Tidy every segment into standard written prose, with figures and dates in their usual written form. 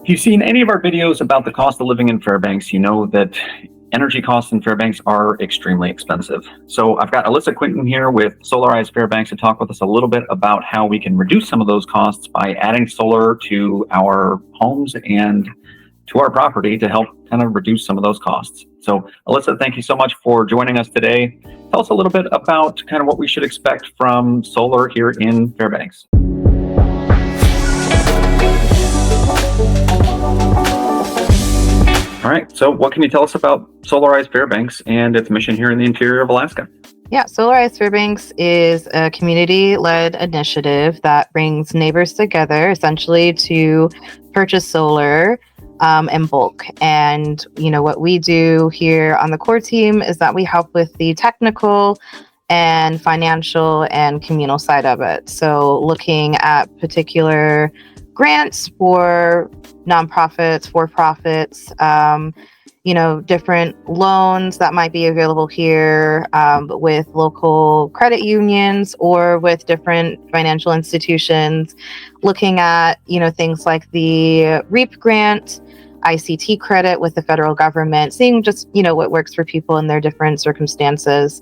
If you've seen any of our videos about the cost of living in Fairbanks, you know that energy costs in Fairbanks are extremely expensive. So I've got Alyssa Quinton here with Solarize Fairbanks to talk with us a little bit about how we can reduce some of those costs by adding solar to our homes and to our property to help kind of reduce some of those costs. So Alyssa, thank you so much for joining us today. Tell us a little bit about kind of what we should expect from solar here in Fairbanks. All right, so what can you tell us about Solarize Fairbanks and its mission here in the interior of Alaska? Yeah, Solarize Fairbanks is a community-led initiative that brings neighbors together essentially to purchase solar in bulk. And, what we do here on the core team is that we help with the technical and financial and communal side of it. So looking at particular grants for nonprofits, for-profits, different loans that might be available here with local credit unions or with different financial institutions, looking at, things like the REAP grant, ICT credit with the federal government, seeing just, what works for people in their different circumstances.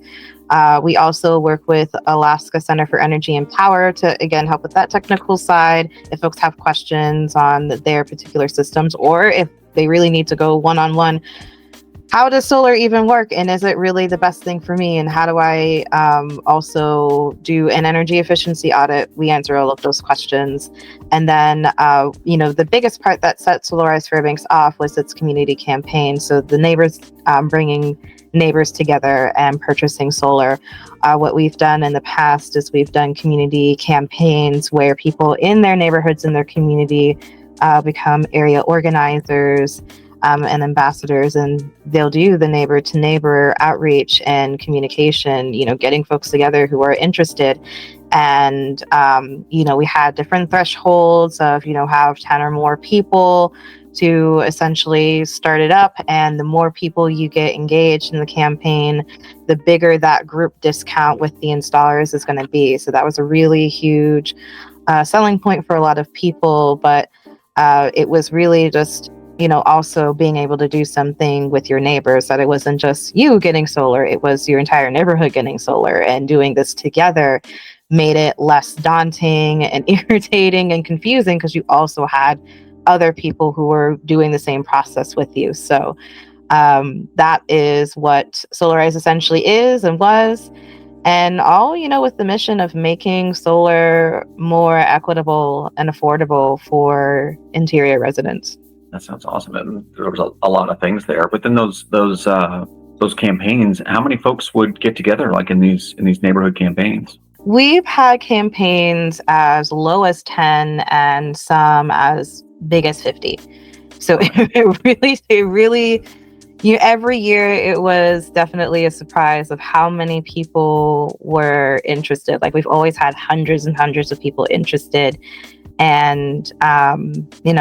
We also work with Alaska Center for Energy and Power to, again, help with that technical side. If folks have questions on their particular systems, or if they really need to go one-on-one, how does solar even work? And is it really the best thing for me? And how do I also do an energy efficiency audit? We answer all of those questions. And then, the biggest part that set Solarize Fairbanks off was its community campaign. So the neighbors, bringing neighbors together and purchasing solar. What we've done in the past is we've done community campaigns where people in their neighborhoods, in their community, become area organizers and ambassadors, and they'll do the neighbor to neighbor outreach and communication, getting folks together who are interested. And, we had different thresholds of, have 10 or more people to essentially start it up. And the more people you get engaged in the campaign, the bigger that group discount with the installers is going to be. So that was a really huge selling point for a lot of people. But it was really just, also being able to do something with your neighbors, that it wasn't just you getting solar, it was your entire neighborhood getting solar, and doing this together made it less daunting and irritating and confusing because you also had other people who were doing the same process with you. So that is what Solarize essentially is and was. And all, with the mission of making solar more equitable and affordable for interior residents. That sounds awesome. And there was a lot of things there. Within those campaigns, how many folks would get together, like in these neighborhood campaigns? We've had campaigns as low as 10 and some as big as 50. So it really, every year it was definitely a surprise of how many people were interested. Like, we've always had hundreds and hundreds of people interested. And,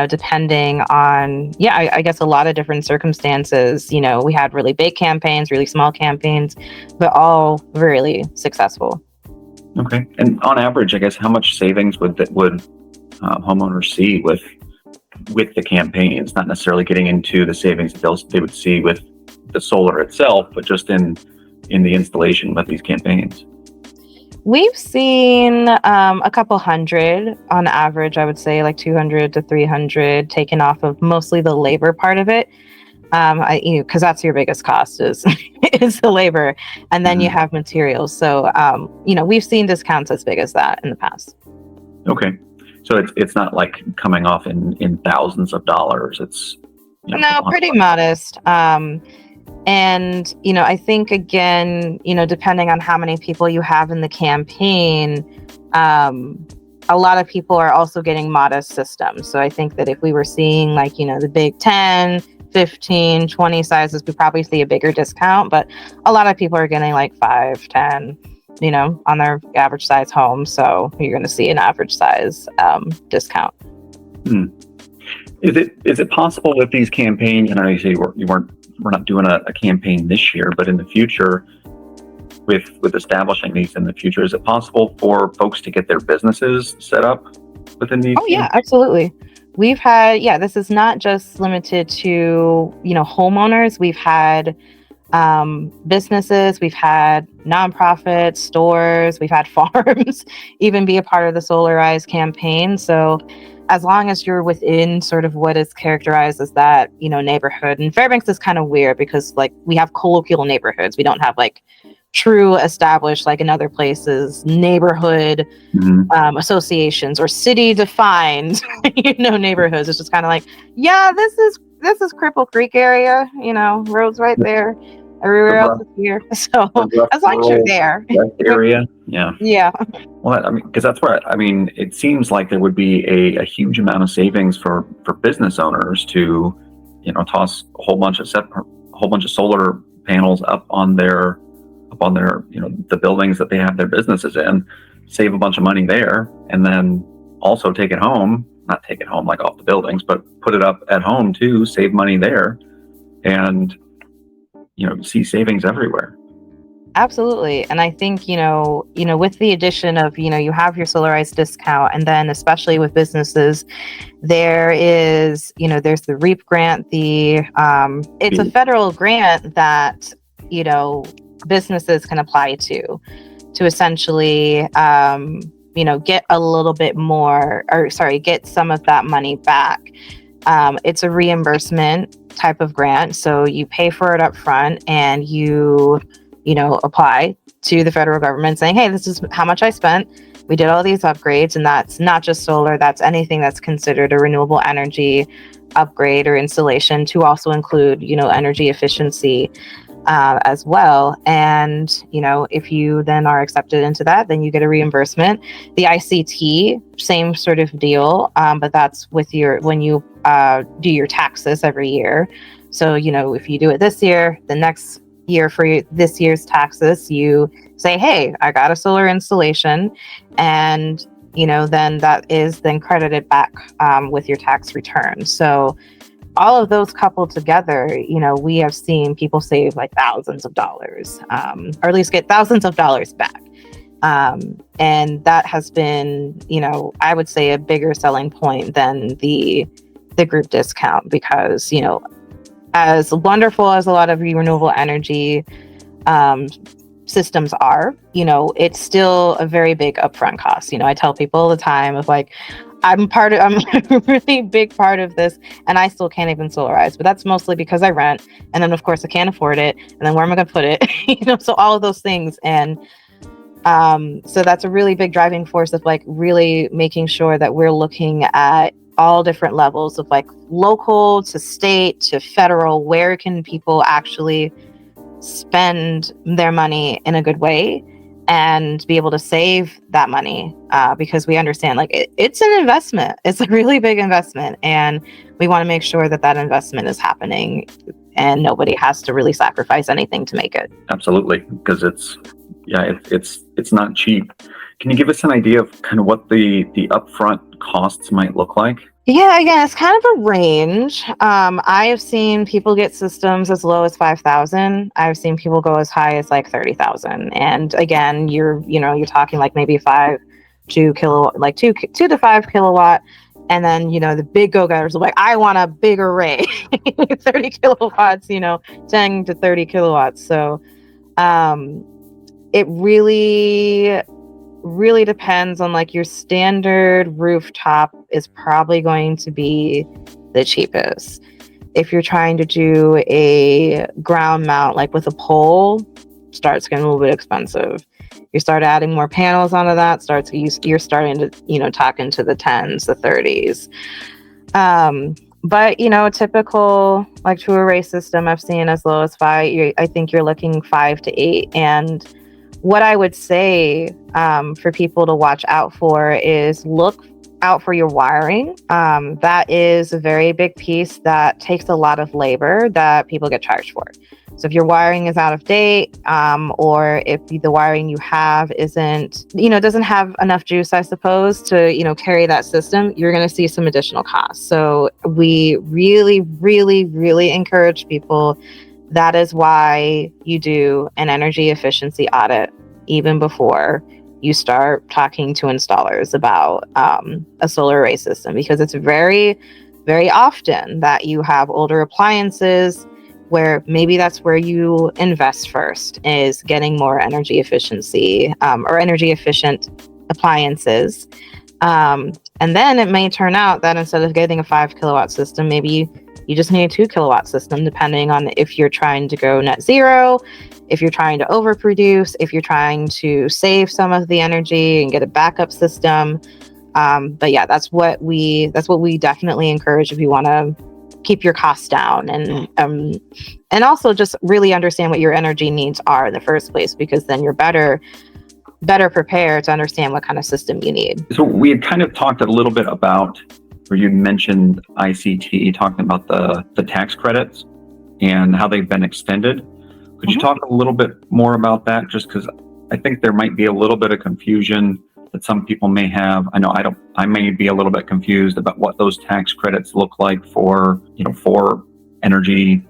depending on, I guess a lot of different circumstances, we had really big campaigns, really small campaigns, but all really successful. Okay. And on average, I guess, how much savings would homeowners see with the campaigns? Not necessarily getting into the savings that they would see with the solar itself, but just in the installation with these campaigns. We've seen a couple hundred on average, I would say like 200 to 300 taken off of mostly the labor part of it. Because that's your biggest cost is the labor. And then you have materials. So, we've seen discounts as big as that in the past. Okay. So it's not like coming off in thousands of dollars. It's no, pretty modest. And, I think, again, depending on how many people you have in the campaign, a lot of people are also getting modest systems. So I think that if we were seeing like, the big 10, 15, 20 sizes, we probably see a bigger discount. But a lot of people are getting like 5, 10, on their average size home. So you're going to see an average size discount. Is it possible with these campaigns, and I know you say we're not doing a campaign this year, but in the future, with establishing these in the future, is it possible for folks to get their businesses set up within these? Oh yeah, absolutely. we've had, yeah, this is not just limited to, homeowners. We've had businesses, we've had nonprofits, stores, we've had farms even be a part of the Solarize campaign. So as long as you're within sort of what is characterized as that, neighborhood. And Fairbanks is kind of weird because like we have colloquial neighborhoods. We don't have like true established, like in other places, neighborhood associations or city defined, neighborhoods. It's just kind of like, yeah, this is Cripple Creek area, roads right there. Everywhere else is here. So as long as you're there. Area. Yeah. Yeah. Well, I mean, because that's where, it seems like there would be a huge amount of savings for business owners to, toss a whole bunch of solar panels up on their, the buildings that they have their businesses in, save a bunch of money there, and then also take it home, not take it home like off the buildings, but put it up at home too, save money there, and, see savings everywhere. Absolutely. And I think, with the addition of, you have your Solarize discount, and then especially with businesses, there is, there's the REAP grant, it's a federal grant that, businesses can apply to essentially, get a little bit more, get some of that money back. It's a reimbursement type of grant. So you pay for it up front and you apply to the federal government saying, hey, this is how much I spent. We did all these upgrades, and that's not just solar, that's anything that's considered a renewable energy upgrade or installation, to also include, energy efficiency as well. And, if you then are accepted into that, then you get a reimbursement. The ICT, same sort of deal, but that's with when you do your taxes every year. So, if you do it this year, the next year for this year's taxes, you say, hey, I got a solar installation, and then that is then credited back with your tax return. So all of those coupled together, we have seen people save like thousands of dollars, or at least get thousands of dollars back. And that has been, I would say a bigger selling point than the group discount, because, as wonderful as a lot of renewable energy systems are, it's still a very big upfront cost. I tell people all the time of like, I'm a really big part of this, and I still can't even solarize, but that's mostly because I rent, and then of course I can't afford it, and then where am I going to put it? So all of those things. And so that's a really big driving force of like really making sure that we're looking at all different levels of like local to state to federal. Where can people actually spend their money in a good way and be able to save that money, because we understand like it's an investment. It's a really big investment, and we want to make sure that that investment is happening and nobody has to really sacrifice anything to make it. Absolutely, because it's not cheap. Can you give us an idea of kind of what the upfront costs might look like? Yeah, again, it's kind of a range. I have seen people get systems as low as 5,000. I've seen people go as high as like 30,000. And again, you're talking like maybe 5 to kilowatt, like 2 to 5 kilowatt. And then, the big go-getters are like, I want a big array, 30 kilowatts, 10 to 30 kilowatts. So it really depends on like your standard rooftop is probably going to be the cheapest. If you're trying to do a ground mount, like with a pole, starts getting a little bit expensive. You start adding more panels onto that, you're starting to, talk into the 10s, the 30s. But, a typical like true array system I've seen as low as 5, I think you're looking 5 to 8. And what I would say for people to watch out for is look out for your wiring. That is a very big piece that takes a lot of labor that people get charged for. So if your wiring is out of date, or if the wiring you have isn't, doesn't have enough juice, I suppose, to, carry that system, you're going to see some additional costs. So we really, really, really encourage people. That is why you do an energy efficiency audit even before you start talking to installers about a solar array system, because it's very, very often that you have older appliances where maybe that's where you invest first, is getting more energy efficiency or energy efficient appliances. And then it may turn out that instead of getting a 5 kilowatt system, maybe you just need a 2 kilowatt system, depending on if you're trying to go net zero, if you're trying to overproduce, if you're trying to save some of the energy and get a backup system. But yeah, that's what we definitely encourage if you want to keep your costs down, and also just really understand what your energy needs are in the first place, because then you're better prepared to understand what kind of system you need. So we had kind of talked a little bit about, or you mentioned ICT, talking about the tax credits and how they've been extended. Could you talk a little bit more about that? Just because I think there might be a little bit of confusion that some people may have. I know I may be a little bit confused about what those tax credits look like for energy,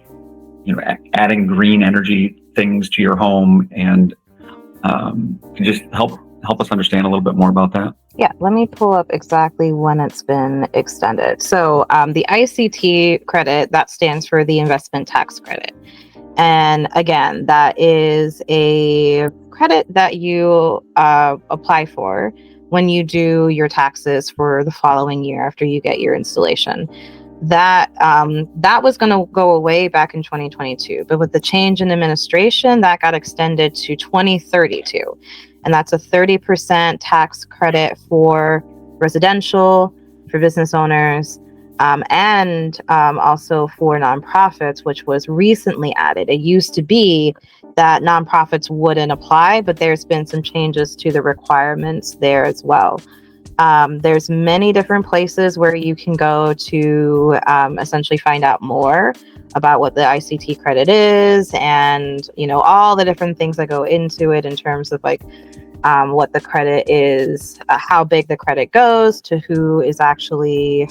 adding green energy things to your home, and can just help us understand a little bit more about that. Yeah, let me pull up exactly when it's been extended. So the ICT credit, that stands for the investment tax credit. And again, that is a credit that you apply for when you do your taxes for the following year after you get your installation. That was going to go away back in 2022, but with the change in administration, that got extended to 2032. And that's a 30% tax credit for residential, for business owners, and also for nonprofits, which was recently added. It used to be that nonprofits wouldn't apply, but there's been some changes to the requirements there as well. There's many different places where you can go to essentially find out more about what the ICT credit is, and all the different things that go into it in terms of what the credit is, how big the credit goes, to who is actually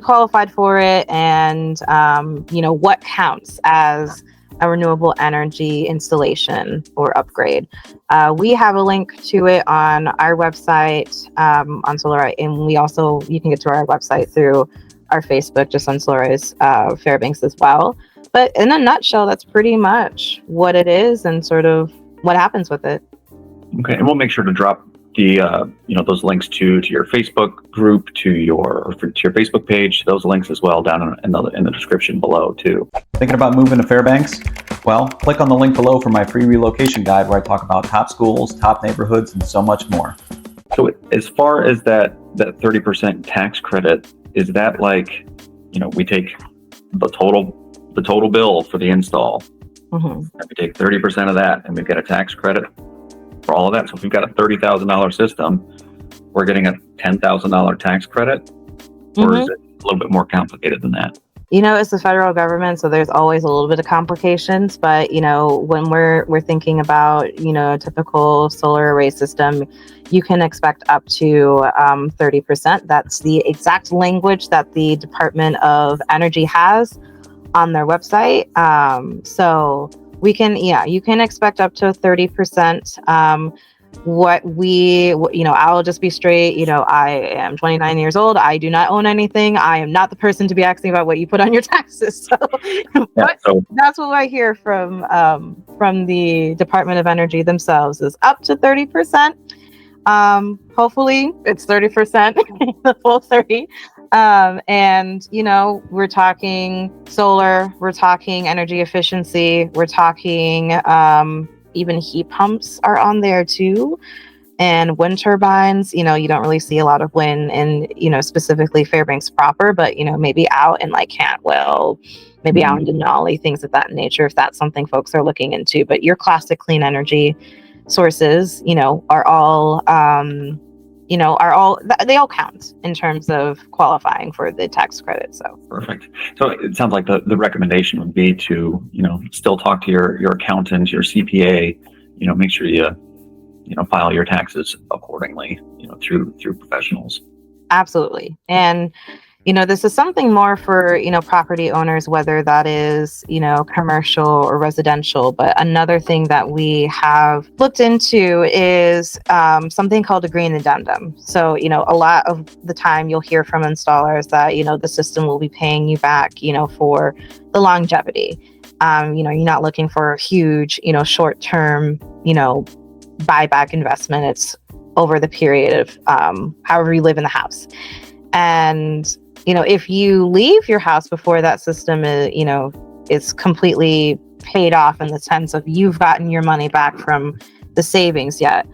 qualified for it, and what counts as a renewable energy installation or upgrade. We have a link to it on our website on Solarize, and you can get to our website through our Facebook, just on Solarize Fairbanks as well. But in a nutshell, that's pretty much what it is and sort of what happens with it. Okay, and we'll make sure to drop the those links to your Facebook group, to your Facebook page, those links as well down in the description below too. Thinking about moving to Fairbanks? Well, click on the link below for my free relocation guide, where I talk about top schools, top neighborhoods, and so much more. So as far as that 30% tax credit, is that we take the total bill for the install, and we take 30% of that, and we get a tax credit for all of that? So if we've got a $30,000 system, we're getting a $10,000 tax credit, or is it a little bit more complicated than that? It's the federal government, so there's always a little bit of complications. But when we're thinking about a typical solar array system, you can expect up to 30%. That's the exact language that the Department of Energy has on their website. So you can expect up to 30%. I'll just be straight. I am 29 years old. I do not own anything. I am not the person to be asking about what you put on your taxes. So, that's what I hear from the Department of Energy themselves, is up to 30%. Hopefully it's 30%, the full 30. And we're talking solar, we're talking energy efficiency, we're talking even heat pumps are on there too, and wind turbines. You don't really see a lot of wind in specifically Fairbanks proper, but maybe out in Cantwell, maybe out in Denali, things of that nature, if that's something folks are looking into. But your classic clean energy sources are all they all count in terms of qualifying for the tax credit. So perfect. So it sounds like the recommendation would be to still talk to your accountant, your CPA, make sure you file your taxes accordingly, through professionals. Absolutely. And This is something more for, property owners, whether that is, commercial or residential. But another thing that we have looked into is something called a green addendum. So, a lot of the time you'll hear from installers that, the system will be paying you back, for the longevity. You're not looking for a huge, short-term, buyback investment. It's over the period of however you live in the house. And if you leave your house before that system is completely paid off in the sense of you've gotten your money back from the savings yet.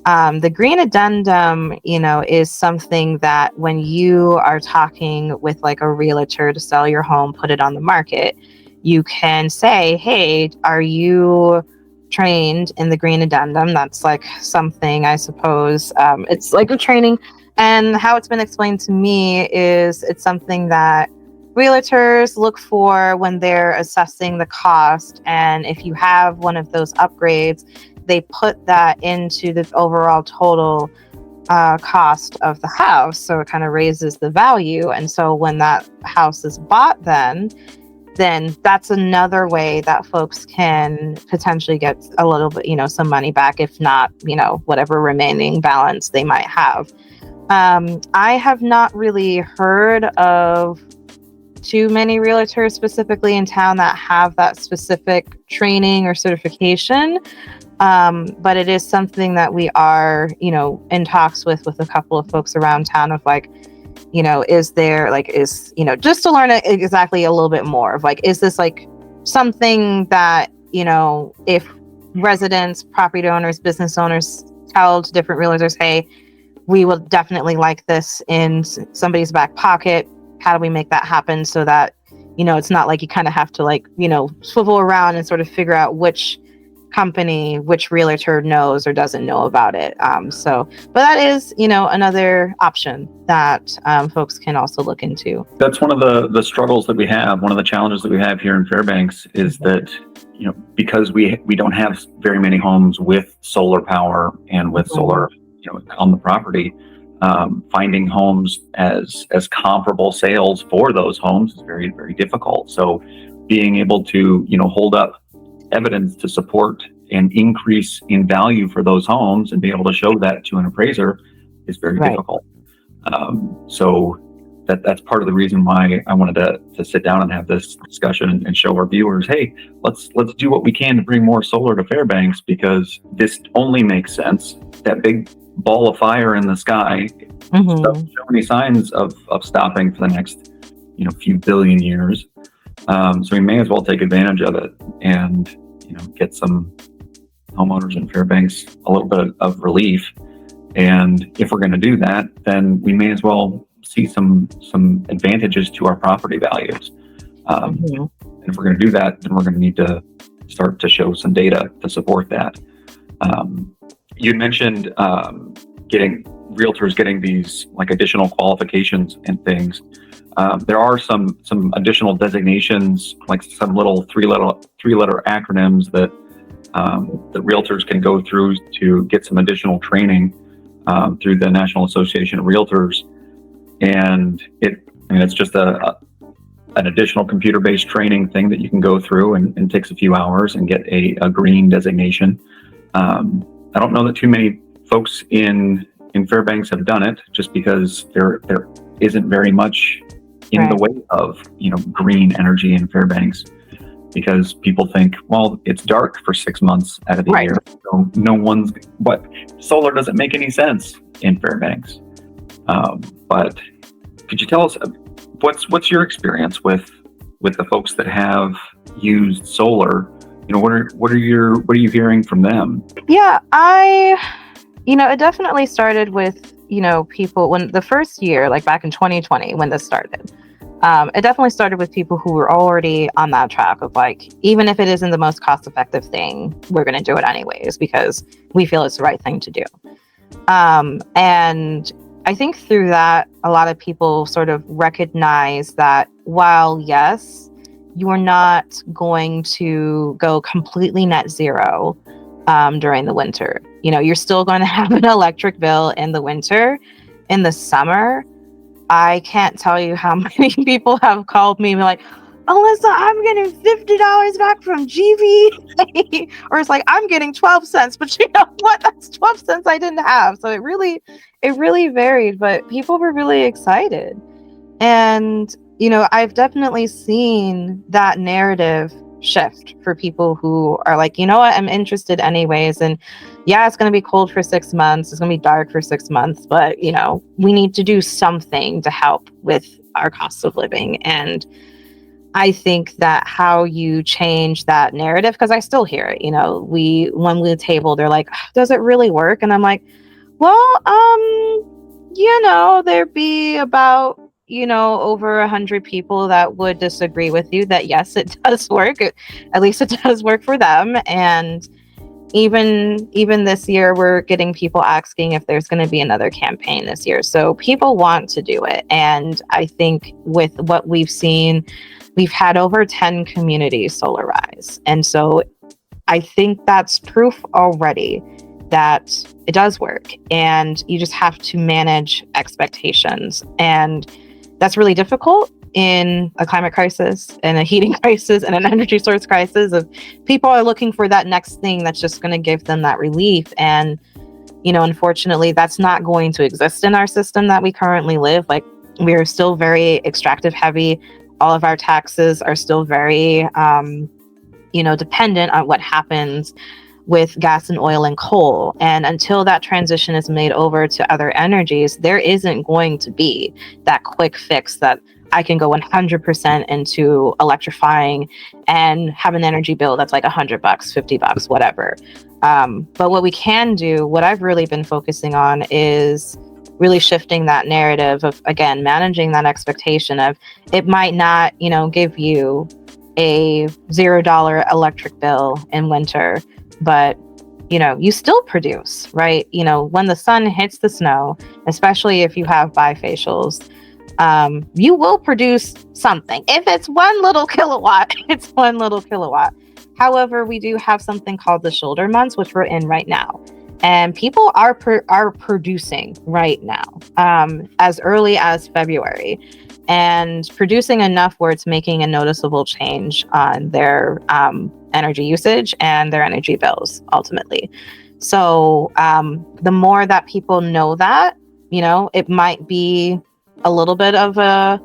The green addendum, is something that when you are talking with like a realtor to sell your home, put it on the market, you can say, hey, are you trained in the green addendum? That's like something, I suppose, it's like a training. And how it's been explained to me is it's something that realtors look for when they're assessing the cost. And if you have one of those upgrades, they put that into the overall total cost of the house. So it kind of raises the value. And so when that house is bought, then that's another way that folks can potentially get a little bit, some money back, if not, whatever remaining balance they might have. I have not really heard of too many realtors specifically in town that have that specific training or certification. But it is something that we are, in talks with a couple of folks around town of like, is there like, just to learn exactly a little bit more of like, is this like something that, if residents, property owners, business owners tell to different realtors, hey, we will definitely like this in somebody's back pocket. How do we make that happen so that, it's not like you kind of have to like, swivel around and sort of figure out which company, which realtor knows or doesn't know about it. But that is, another option that folks can also look into. That's one of the struggles that we have. One of the challenges that we have here in Fairbanks is that, because we don't have very many homes with solar power and with solar on the property, finding homes as comparable sales for those homes is very, very difficult. So being able to, hold up evidence to support an increase in value for those homes and be able to show that to an appraiser is very difficult. So that's part of the reason why I wanted to sit down and have this discussion and show our viewers, hey, let's do what we can to bring more solar to Fairbanks, because this only makes sense. That big ball of fire in the sky doesn't show any signs of stopping for the next few billion years. So we may as well take advantage of it and get some homeowners in Fairbanks a little bit of relief. And if we're going to do that, then we may as well see some advantages to our property values. And if we're going to do that, then we're going to need to start to show some data to support that. You mentioned realtors getting these like additional qualifications and things. There are some additional designations, like some little three-letter acronyms that realtors can go through to get some additional training through the National Association of Realtors. And it's just an additional computer-based training thing that you can go through and takes a few hours and get a green designation. I don't know that too many folks in Fairbanks have done it, just because there isn't very much in the way of green energy in Fairbanks, because people think, well, it's dark for 6 months out of the year, so but solar doesn't make any sense in Fairbanks. But could you tell us what's your experience with the folks that have used solar? What are you hearing from them? Yeah, it definitely started with, people when the first year, like back in 2020, when this started, it definitely started with people who were already on that track of like, even if it isn't the most cost effective thing, we're going to do it anyways, because we feel it's the right thing to do. And I think through that, a lot of people sort of recognize that while, yes, you are not going to go completely net zero during the winter. You're still going to have an electric bill in the winter. In the summer, I can't tell you how many people have called me and be like, Alyssa, I'm getting $50 back from GV. Or it's like, I'm getting 12 cents, but you know what? That's 12 cents I didn't have. So it really varied, but people were really excited. And, you know, I've definitely seen that narrative shift for people who are like, you know what, I'm interested anyways. And yeah, it's going to be cold for 6 months. It's going to be dark for 6 months, but, you know, we need to do something to help with our cost of living. And I think that how you change that narrative, because I still hear it, you know, when we table, they're like, does it really work? And I'm like, well, you know, there'd be about, you know, over 100 people that would disagree with you that yes, it does work. At least it does work for them. And even this year, we're getting people asking if there's going to be another campaign this year. So people want to do it. And I think with what we've seen, we've had over 10 communities solarize. And so I think that's proof already that it does work. And you just have to manage expectations. And that's really difficult in a climate crisis and a heating crisis and an energy source crisis. Of people are looking for that next thing that's just going to give them that relief. And, you know, unfortunately, that's not going to exist in our system that we currently live. Like, we are still very extractive heavy. All of our taxes are still very, you know, dependent on what happens with gas and oil and coal. And until that transition is made over to other energies, there isn't going to be that quick fix that I can go 100% into electrifying and have an energy bill that's like $100, $50, whatever. But what we can do, what I've really been focusing on, is really shifting that narrative of, again, managing that expectation of, it might not, you know, give you a $0 electric bill in winter, but, you know, you still produce, right? You know, when the sun hits the snow, especially if you have bifacials, you will produce something. If it's 1 little kilowatt, it's 1 little kilowatt. However, we do have something called the shoulder months, which we're in right now. And people are producing right now, as early as February, and producing enough where it's making a noticeable change on their energy usage and their energy bills ultimately. So the more that people know that, you know, it might be a little bit of a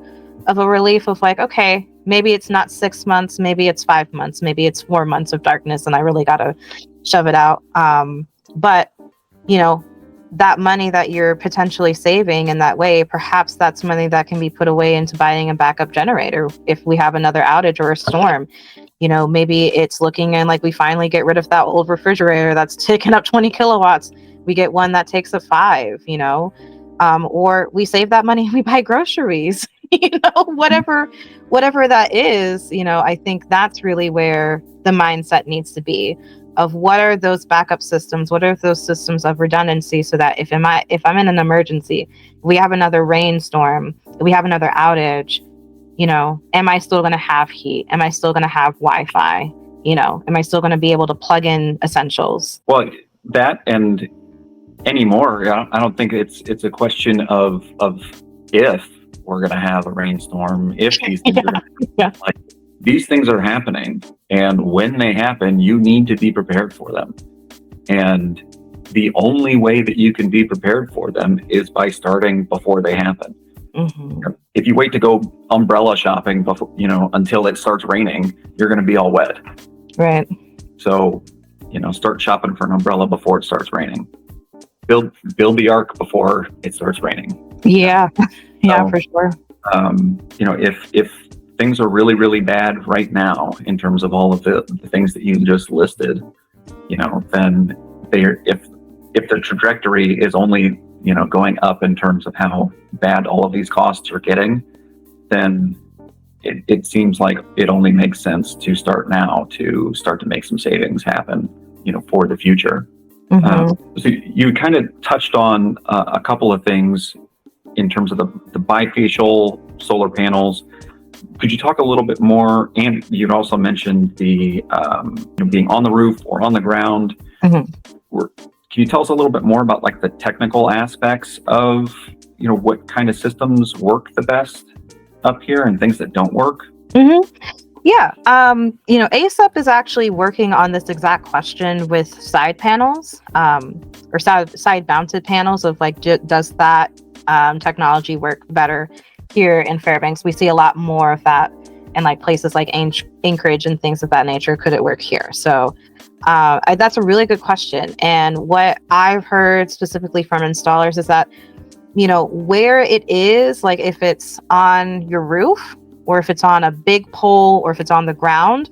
relief of like, okay, maybe it's not 6 months, maybe it's 5 months, maybe it's 4 months of darkness, and I really gotta shove it out. But, you know, that money that you're potentially saving in that way, perhaps that's money that can be put away into buying a backup generator if we have another outage or a storm. You know, maybe it's looking and like we finally get rid of that old refrigerator that's taking up 20 kilowatts. We get one that takes a 5, you know, or we save that money and we buy groceries, you know, whatever that is. You know, I think that's really where the mindset needs to be, of what are those backup systems? What are those systems of redundancy, so that if I'm in an emergency, we have another rainstorm, we have another outage, you know, am I still going to have heat? Am I still going to have Wi-Fi? You know, am I still going to be able to plug in essentials? Well, that and anymore, I don't think it's a question of if we're going to have a rainstorm, if these things are Yeah. like, these things are happening, and when they happen, you need to be prepared for them. And the only way that you can be prepared for them is by starting before they happen. Mm-hmm. If you wait to go umbrella shopping before, you know, until it starts raining, you're going to be all wet. Right. So, you know, start shopping for an umbrella before it starts raining. Build the ark before it starts raining. Yeah. Yeah, So, for sure. You know, if things are really, really bad right now in terms of all of the things that you just listed, you know, then if the trajectory is only, you know, going up in terms of how bad all of these costs are getting, then it seems like it only makes sense to start now, to start to make some savings happen, you know, for the future. Mm-hmm. So you kind of touched on a couple of things in terms of the bifacial solar panels. Could you talk a little bit more? And you'd also mentioned the you know, being on the roof or on the ground. Mm-hmm. Can you tell us a little bit more about like the technical aspects of what kind of systems work the best up here and things that don't work? Yeah. ASUP is actually working on this exact question with side panels, or side mounted panels of like, does that technology work better here in Fairbanks? We see a lot more of that in like places like Anchorage and things of that nature. Could it work here? So that's a really good question. And what I've heard specifically from installers is that, where it is, like if it's on your roof or if it's on a big pole or if it's on the ground,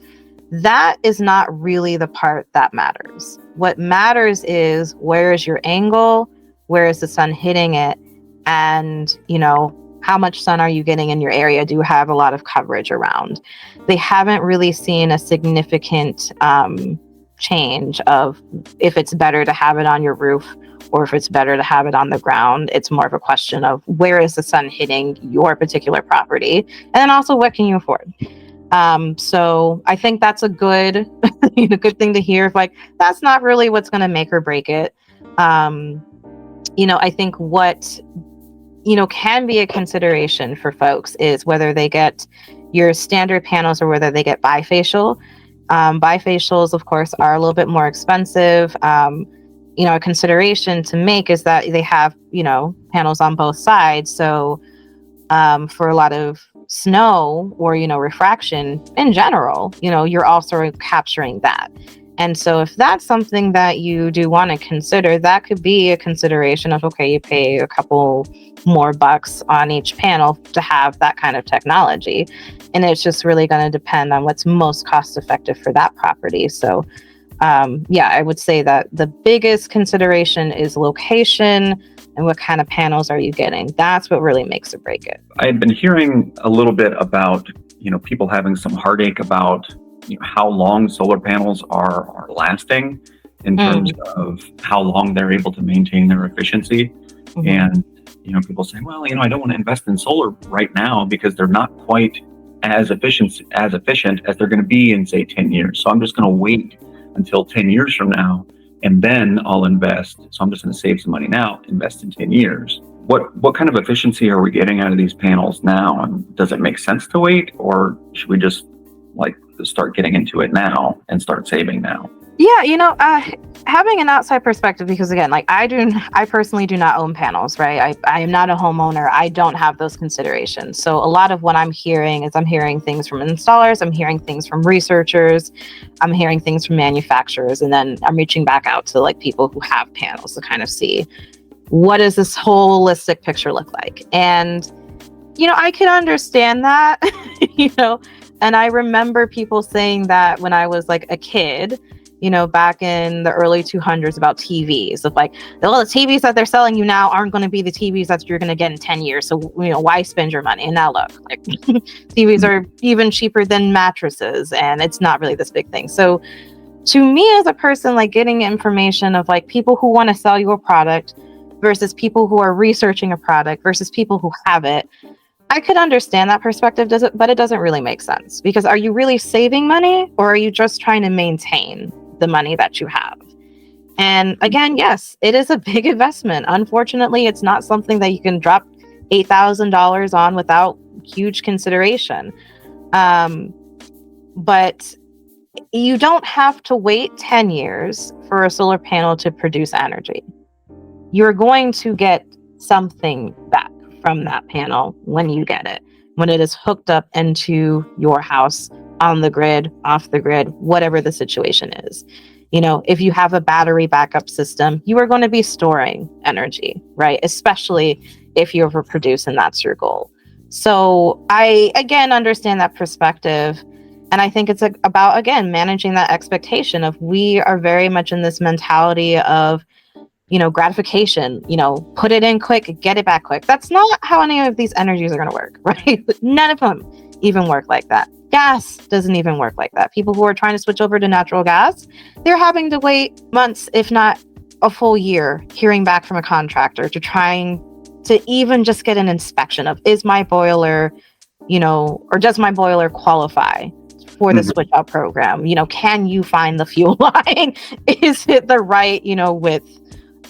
that is not really the part that matters. What matters is where is your angle, where is the sun hitting it, and, how much sun are you getting in your area? Do you have a lot of coverage around? They haven't really seen a significant change of if it's better to have it on your roof or if it's better to have it on the ground. It's more of a question of where is the sun hitting your particular property, and then also what can you afford. So I think that's a good, good thing to hear. Like that's not really what's going to make or break it. I think what can be a consideration for folks is whether they get your standard panels or whether they get bifacial. Bifacials, of course, are a little bit more expensive. A consideration to make is that they have, panels on both sides. So for a lot of snow or, refraction in general, you're also capturing that. And so if that's something that you do want to consider, that could be a consideration of, okay, you pay a couple more bucks on each panel to have that kind of technology. And it's just really going to depend on what's most cost effective for that property. So I would say that the biggest consideration is location and what kind of panels are you getting. That's what really makes or break it. I had been hearing a little bit about, people having some heartache about how long solar panels are lasting in terms of how long they're able to maintain their efficiency. And, people say, well, I don't want to invest in solar right now because they're not quite as efficient as they're going to be in, say, 10 years. So I'm just going to wait until 10 years from now, and then I'll invest. So I'm just going to save some money now, invest in 10 years. What kind of efficiency are we getting out of these panels now? And does it make sense to wait, or should we just start getting into it now and start saving now? Yeah, having an outside perspective, because again, I personally do not own panels, right? I am not a homeowner. I don't have those considerations. So a lot of what I'm hearing things from installers, I'm hearing things from researchers, I'm hearing things from manufacturers, and then I'm reaching back out to people who have panels to kind of see what does this holistic picture look like. And, I could understand that, and I remember people saying that when I was a kid, back in the early 200s about TVs of the TVs that they're selling you now aren't going to be the TVs that you're going to get in 10 years. So, why spend your money? And now look, TVs are even cheaper than mattresses, and it's not really this big thing. So to me as a person, getting information of people who want to sell you a product versus people who are researching a product versus people who have it, I could understand that perspective, but it doesn't really make sense, because are you really saving money, or are you just trying to maintain the money that you have? And again, yes, it is a big investment. Unfortunately, it's not something that you can drop $8,000 on without huge consideration. But you don't have to wait 10 years for a solar panel to produce energy. You're going to get something back from that panel when you get it, when it is hooked up into your house, on the grid, off the grid, whatever the situation is. If you have a battery backup system, you are going to be storing energy, right? Especially if you overproduce and that's your goal. So I, again, understand that perspective. And I think it's about, again, managing that expectation of, we are very much in this mentality of, gratification, put it in quick, get it back quick. That's not how any of these energies are going to work, right? None of them even work like that. Gas doesn't even work like that. People who are trying to switch over to natural gas, they're having to wait months, if not a full year, hearing back from a contractor to trying to even just get an inspection of, is my boiler, or does my boiler qualify for the switch out program? Can you find the fuel line? Is it the right, width,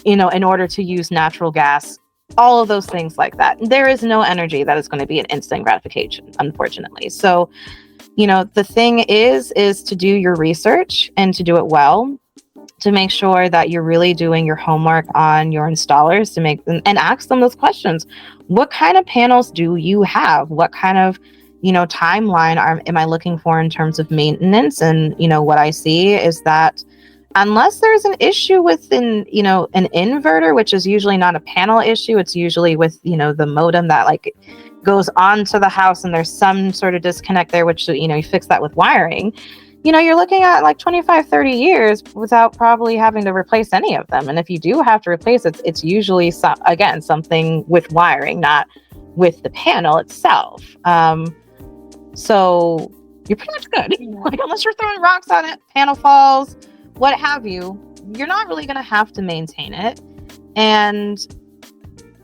in order to use natural gas all of those things like that. There is no energy that is going to be an instant gratification, unfortunately. So, the thing is to do your research and to do it well, to make sure that you're really doing your homework on your installers, to make them and ask them those questions. What kind of panels do you have? What kind of timeline am I looking for in terms of maintenance? And what I see is that unless there's an issue with an inverter, which is usually not a panel issue, it's usually with the modem that like goes onto the house and there's some sort of disconnect there, which you fix that with wiring. You're looking at like 25, 30 years without probably having to replace any of them. And if you do have to replace it, it's usually something with wiring, not with the panel itself. So you're pretty much good. Like, unless you're throwing rocks on it, panel falls, what have you, you're not really going to have to maintain it. And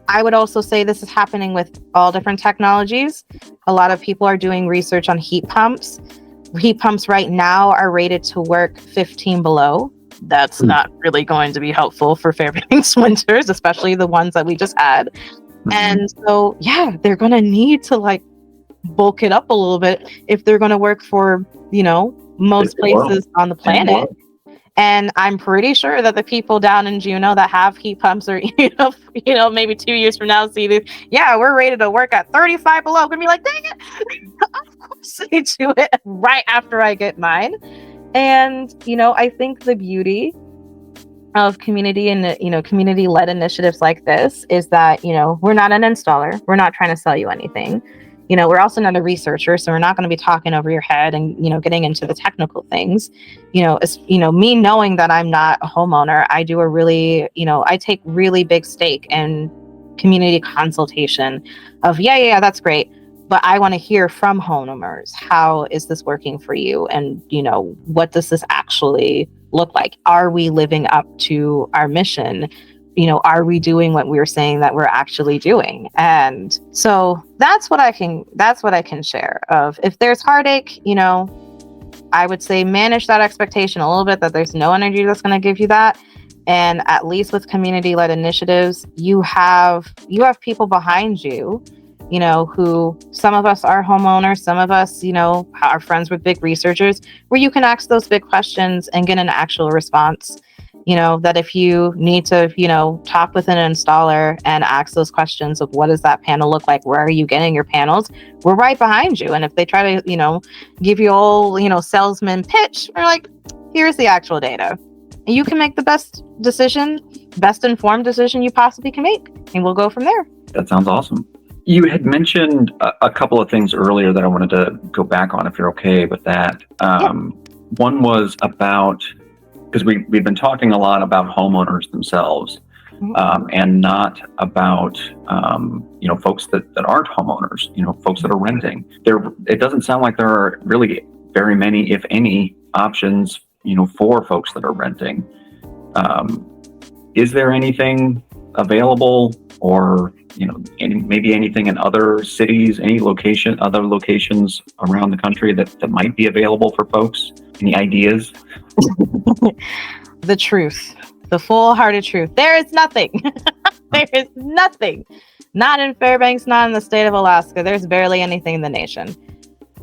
I would also say this is happening with all different technologies. A lot of people are doing research on heat pumps. Heat pumps right now are rated to work 15 below. That's not really going to be helpful for Fairbanks winters, especially the ones that we just had. And so, yeah, they're going to need to like bulk it up a little bit if they're going to work for, most places on the planet. And I'm pretty sure that the people down in Juneau that have heat pumps or, maybe 2 years from now see this, yeah, we're rated to work at 35 below. I'm going to be like, dang it. Of course I do it right after I get mine. And, I think the beauty of community and, community-led initiatives like this is that, we're not an installer. We're not trying to sell you anything. We're also not a researcher, so we're not going to be talking over your head and, getting into the technical things. Me knowing that I'm not a homeowner, I do I take really big stake in community consultation of, yeah, that's great. But I want to hear from homeowners. How is this working for you? And, what does this actually look like? Are we living up to our mission? Are we doing what we're saying that we're actually doing? And so that's what I can share of. If there's heartache, I would say manage that expectation a little bit, that there's no energy that's going to give you that. And at least with community-led initiatives, you have people behind you, who, some of us are homeowners, some of us, are friends with big researchers, where you can ask those big questions and get an actual response. That if you need to, talk with an installer and ask those questions of what does that panel look like? Where are you getting your panels? We're right behind you. And if they try to, give you all, salesman pitch, we're like, here's the actual data. And you can make the best informed decision you possibly can make. And we'll go from there. That sounds awesome. You had mentioned a couple of things earlier that I wanted to go back on, if you're okay with that. One was about, because we've been talking a lot about homeowners themselves, and not about folks that aren't homeowners, folks that are renting. It doesn't sound like there are really very many, if any, options for folks that are renting. Is there anything available, or maybe anything in other cities, other locations around the country that might be available for folks? Any ideas? The truth, the full-hearted truth. There is nothing. There is nothing. Not in Fairbanks, not in the state of Alaska. There's barely anything in the nation.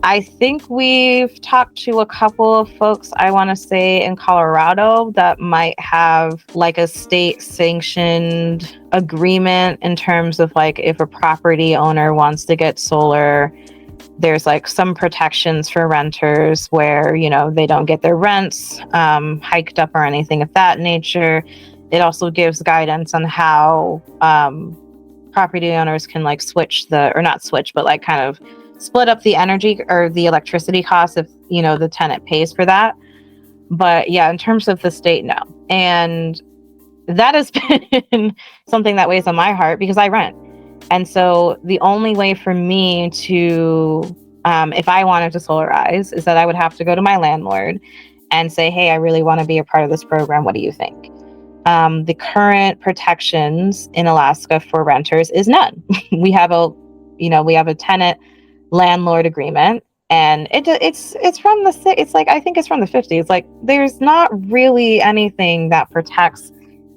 I think we've talked to a couple of folks, I want to say in Colorado, that might have like a state sanctioned agreement in terms of like if a property owner wants to get solar, there's like some protections for renters where, they don't get their rents hiked up or anything of that nature. It also gives guidance on how property owners can like kind of split up the energy or the electricity costs if, the tenant pays for that. But yeah, in terms of the state, no. And that has been something that weighs on my heart because I rent. And so the only way for me to, if I wanted to solarize, is that I would have to go to my landlord and say, hey, I really want to be a part of this program. What do you think? The current protections in Alaska for renters is none. We have a tenant landlord agreement, and it's from I think it's from the 50s. Like, there's not really anything that protects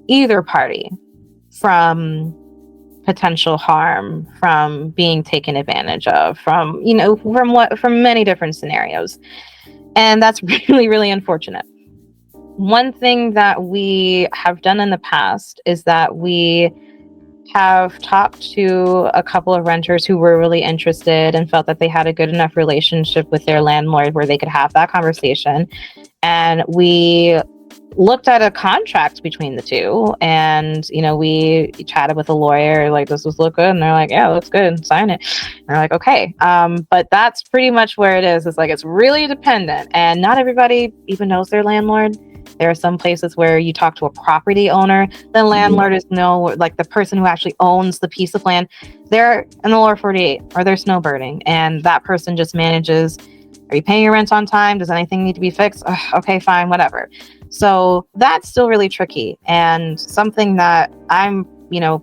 either party from potential harm from being taken advantage of, from many different scenarios. And that's really, really unfortunate. One thing that we have done in the past is that we have talked to a couple of renters who were really interested and felt that they had a good enough relationship with their landlord where they could have that conversation. And we looked at a contract between the two, and we chatted with a lawyer, like, does this look good? And they're like, yeah, it looks good, sign it. And they're like, okay. But that's pretty much where it is. It's like, it's really dependent, and not everybody even knows their landlord. There are some places where you talk to a property owner, the landlord is like the person who actually owns the piece of land. They're in the lower 48 or they're snowbirding, and that person just manages, are you paying your rent on time? Does anything need to be fixed? Ugh, okay, fine, whatever. So that's still really tricky. And something that I'm,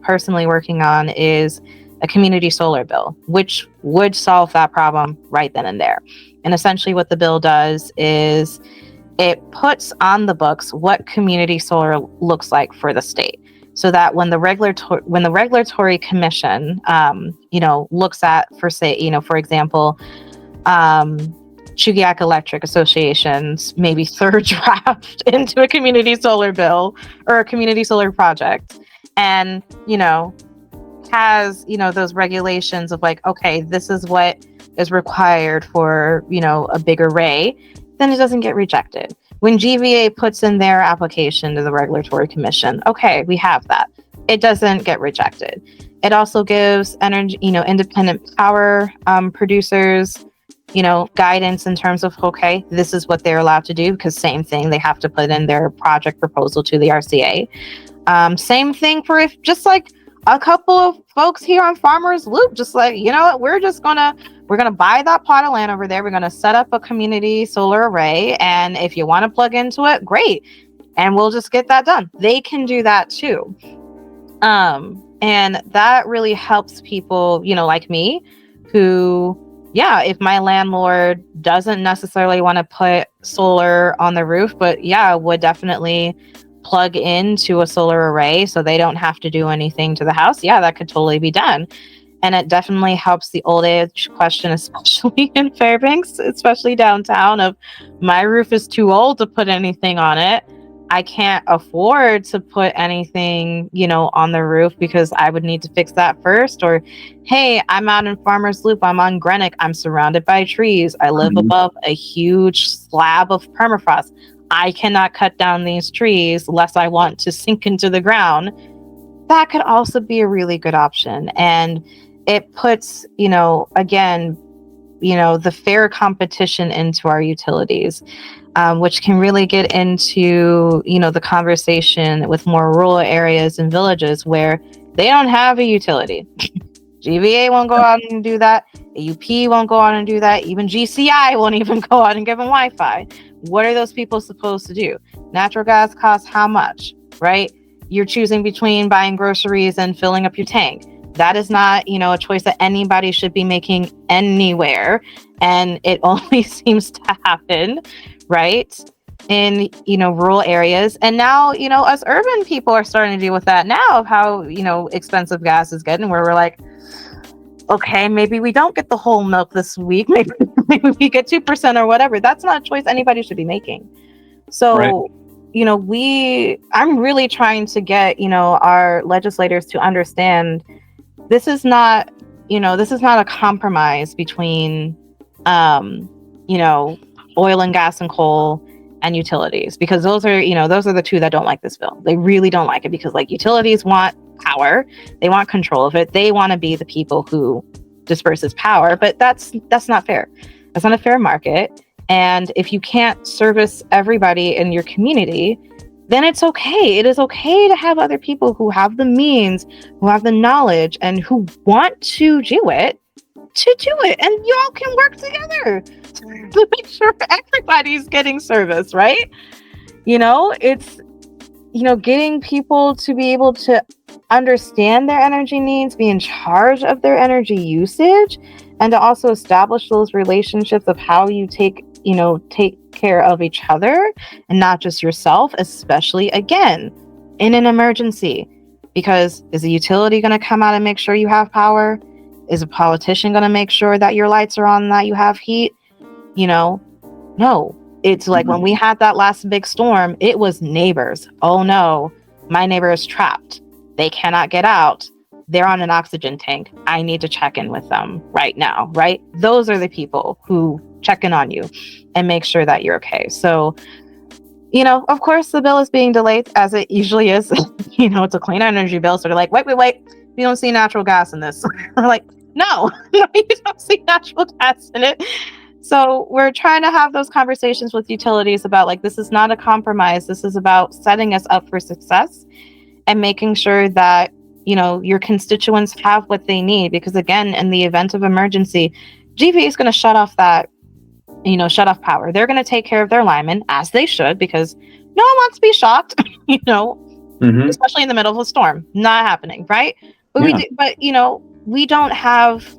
personally working on is a community solar bill, which would solve that problem right then and there. And essentially what the bill does is it puts on the books what community solar looks like for the state, so that when the regulatory commission, looks at, for example, Chugiak Electric Association's maybe third draft into a community solar bill or a community solar project, and has those regulations of like, okay, this is what is required for a big array, then it doesn't get rejected. When GVA puts in their application to the regulatory commission, okay, we have that. It doesn't get rejected. It also gives energy, independent power producers, guidance in terms of, okay, this is what they're allowed to do, because same thing, they have to put in their project proposal to the RCA. Same thing for if just like a couple of folks here on Farmers Loop, just like, what, we're gonna buy that plot of land over there. We're gonna set up a community solar array, and if you want to plug into it, great, and we'll just get that done. They can do that too, and that really helps people, like me, who, if my landlord doesn't necessarily want to put solar on the roof, but would definitely plug into a solar array so they don't have to do anything to the house, that could totally be done. And it definitely helps the old age question, especially in Fairbanks, especially downtown, of my roof is too old to put anything on it. I can't afford to put anything, on the roof because I would need to fix that first. Or, hey, I'm out in Farmers Loop, I'm on Greenock, I'm surrounded by trees, I live above a huge slab of permafrost. I cannot cut down these trees lest I want to sink into the ground. That could also be a really good option. And it puts, again, the fair competition into our utilities, which can really get into, the conversation with more rural areas and villages where they don't have a utility. GVA won't go out and do that. AUP won't go out and do that. Even GCI won't even go out and give them Wi-Fi. What are those people supposed to do? Natural gas costs how much, right? You're choosing between buying groceries and filling up your tank. That is not, a choice that anybody should be making anywhere. And it only seems to happen, right, in, rural areas. And now, us urban people are starting to deal with that now, of how, expensive gas is getting, where we're like, okay, maybe we don't get the whole milk this week. Maybe we get 2% or whatever. That's not a choice anybody should be making. So, right. I'm really trying to get, our legislators to understand this is not a compromise between, oil and gas and coal and utilities, because those are the two that don't like this bill. They really don't like it because, like, utilities want power, they want control of it, they want to be the people who disperses power, but that's not fair. That's not a fair market. And if you can't service everybody in your community, then it's okay. It is okay to have other people who have the means, who have the knowledge, and who want to do it, and y'all can work together to make sure everybody's getting service, right? It's getting people to be able to understand their energy needs, be in charge of their energy usage, and to also establish those relationships of how you take care of each other and not just yourself, especially, again, in an emergency. Because is a utility going to come out and make sure you have power? Is a politician going to make sure that your lights are on, that you have heat? No. It's like when we had that last big storm, it was neighbors. Oh no, my neighbor is trapped. They cannot get out. They're on an oxygen tank. I need to check in with them right now, right? Those are the people who check in on you and make sure that you're okay. So, of course, the bill is being delayed, as it usually is. It's a clean energy bill. So they're like, wait. We don't see natural gas in this. We're like, no, you don't see natural gas in it. So we're trying to have those conversations with utilities about, like, this is not a compromise. This is about setting us up for success and making sure that, your constituents have what they need. Because again, in the event of emergency, GV is going to shut off power. They're going to take care of their linemen, as they should, because no one wants to be shocked, especially in the middle of a storm. Not happening, right? But we don't have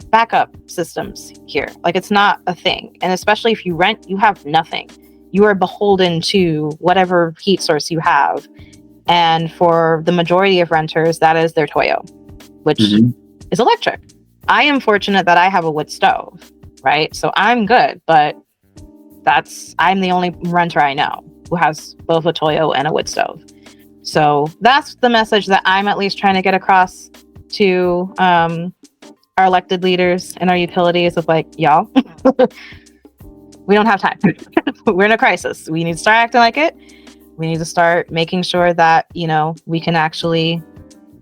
backup systems here. Like, it's not a thing. And especially if you rent, you have nothing. You are beholden to whatever heat source you have. And for the majority of renters, that is their Toyo, which is electric. I am fortunate that I have a wood stove, right? So I'm good, but I'm the only renter I know who has both a Toyo and a wood stove. So that's the message that I'm at least trying to get across to our elected leaders and our utilities of, like, y'all, we don't have time. We're in a crisis. We need to start acting like it. We need to start making sure that, we can actually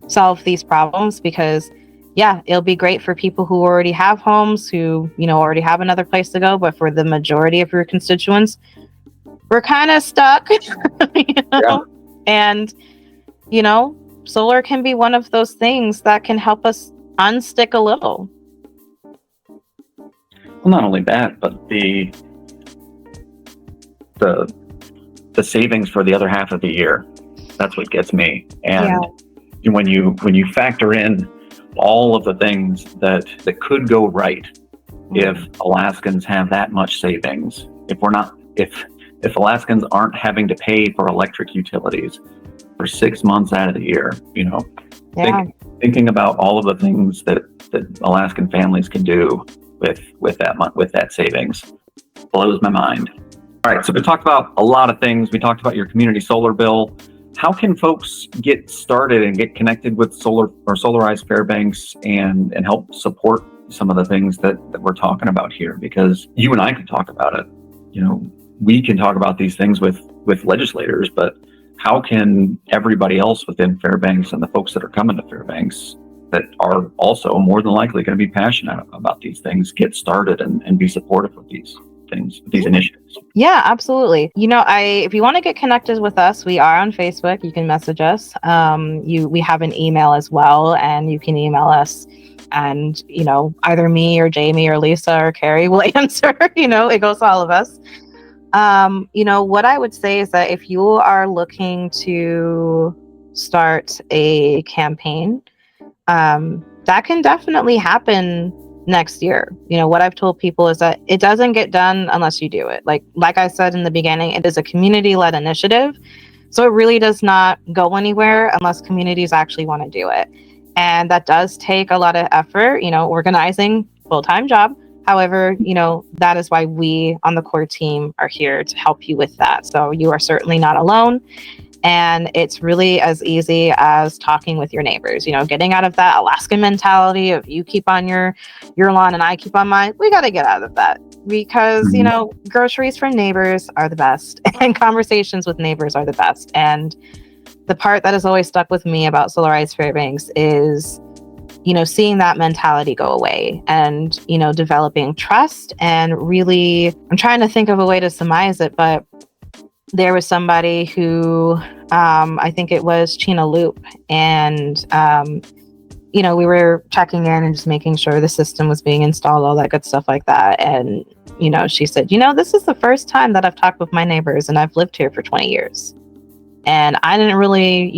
solve these problems, because it'll be great for people who already have homes, who, already have another place to go. But for the majority of your constituents, we're kind of stuck, and, solar can be one of those things that can help us unstick a little. Well, not only that, but the savings for the other half of the year, that's what gets me. And when you factor in all of the things that could go right if Alaskans have that much savings, if Alaskans aren't having to pay for electric utilities for 6 months out of the year, thinking about all of the things that Alaskan families can do with that savings blows my mind. All right, so we talked about a lot of things. We talked about your community solar bill. How can folks get started and get connected with Solarize Fairbanks and help support some of the things that we're talking about here? Because you and I can talk about it. We can talk about these things with legislators, but how can everybody else within Fairbanks and the folks that are coming to Fairbanks that are also more than likely going to be passionate about these things get started and be supportive of these things, these initiatives? Yeah, absolutely. If you want to get connected with us, we are on Facebook. You can message us. We have an email as well, and you can email us, and either me or Jamie or Lisa or Carrie will answer. It goes to all of us. What I would say is that if you are looking to start a campaign, that can definitely happen next year. What I've told people is that it doesn't get done unless you do it. Like I said in the beginning, it is a community-led initiative. So it really does not go anywhere unless communities actually want to do it. And that does take a lot of effort, organizing, full-time job. However, that is why we on the core team are here to help you with that. So you are certainly not alone. And it's really as easy as talking with your neighbors, getting out of that Alaskan mentality of you keep on your lawn and I keep on mine. We got to get out of that because, groceries from neighbors are the best and conversations with neighbors are the best. And the part that has always stuck with me about Solarize Fairbanks is, seeing that mentality go away and, developing trust and really, I'm trying to think of a way to surmise it, but there was somebody who, I think it was China Loop, and, we were checking in and just making sure the system was being installed, all that good stuff like that. And, she said, this is the first time that I've talked with my neighbors and I've lived here for 20 years. And I didn't really,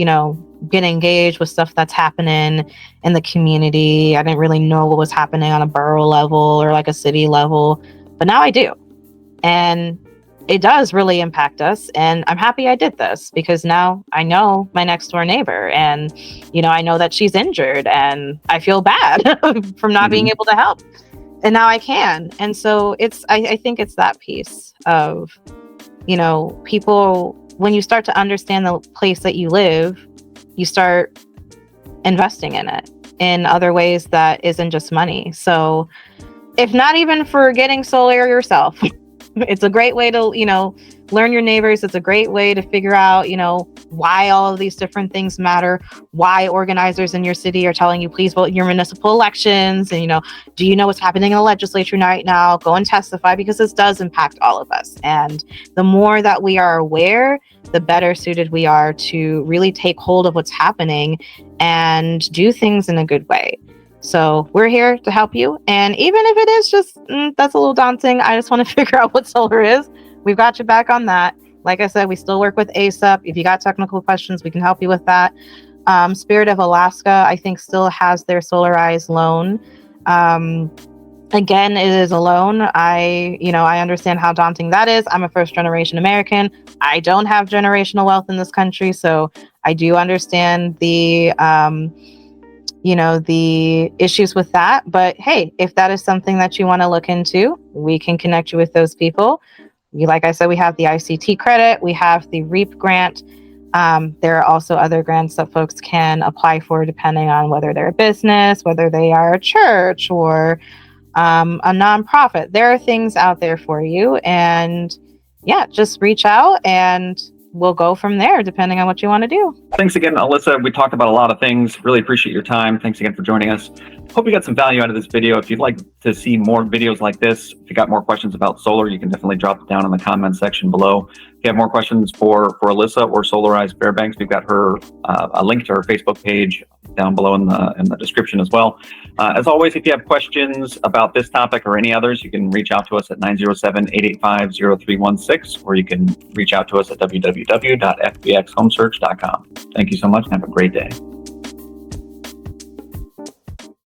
get engaged with stuff that's happening in the community. I didn't really know what was happening on a borough level or like a city level, but now I do. And it does really impact us. And I'm happy I did this because now I know my next door neighbor, and, you know, I know that she's injured and I feel bad from not being able to help. And now I can. And so I think it's that piece of, you know, people, when you start to understand the place that you live, you start investing in it in other ways that isn't just money. So if not even for getting solar yourself, it's a great way to, you know, learn your neighbors. It's a great way to figure out, you know, why all of these different things matter, why organizers in your city are telling you, please vote in your municipal elections. And, you know, do you know what's happening in the legislature right now? Go and testify, because this does impact all of us. And the more that we are aware, the better suited we are to really take hold of what's happening and do things in a good way. So we're here to help you. And even if it is just, that's a little daunting, I just want to figure out what solar is. We've got you back on that. Like I said, we still work with ASAP. If you got technical questions, we can help you with that. Spirit of Alaska, I think, still has their Solarize loan. Again, it is a loan. I understand how daunting that is. I'm a first generation American. I don't have generational wealth in this country. So I do understand the issues with that. But hey, if that is something that you want to look into, we can connect you with those people. Like I said, we have the ICT credit, we have the REAP grant. There are also other grants that folks can apply for depending on whether they're a business, whether they are a church or a nonprofit. There are things out there for you. And yeah, just reach out and we'll go from there depending on what you want to do. Thanks again, Alyssa. We talked about a lot of things. Really appreciate your time. Thanks again for joining us. Hope you got some value out of this video. If you'd like to see more videos like this, if you got more questions about solar, you can definitely drop it down in the comments section below. If you have more questions for Alyssa or Solarize Fairbanks, we've got her a link to her Facebook page down below in the description as well. As always, if you have questions about this topic or any others, you can reach out to us at 907-885-0316, or you can reach out to us at www.fbxhomesearch.com. Thank you so much and have a great day.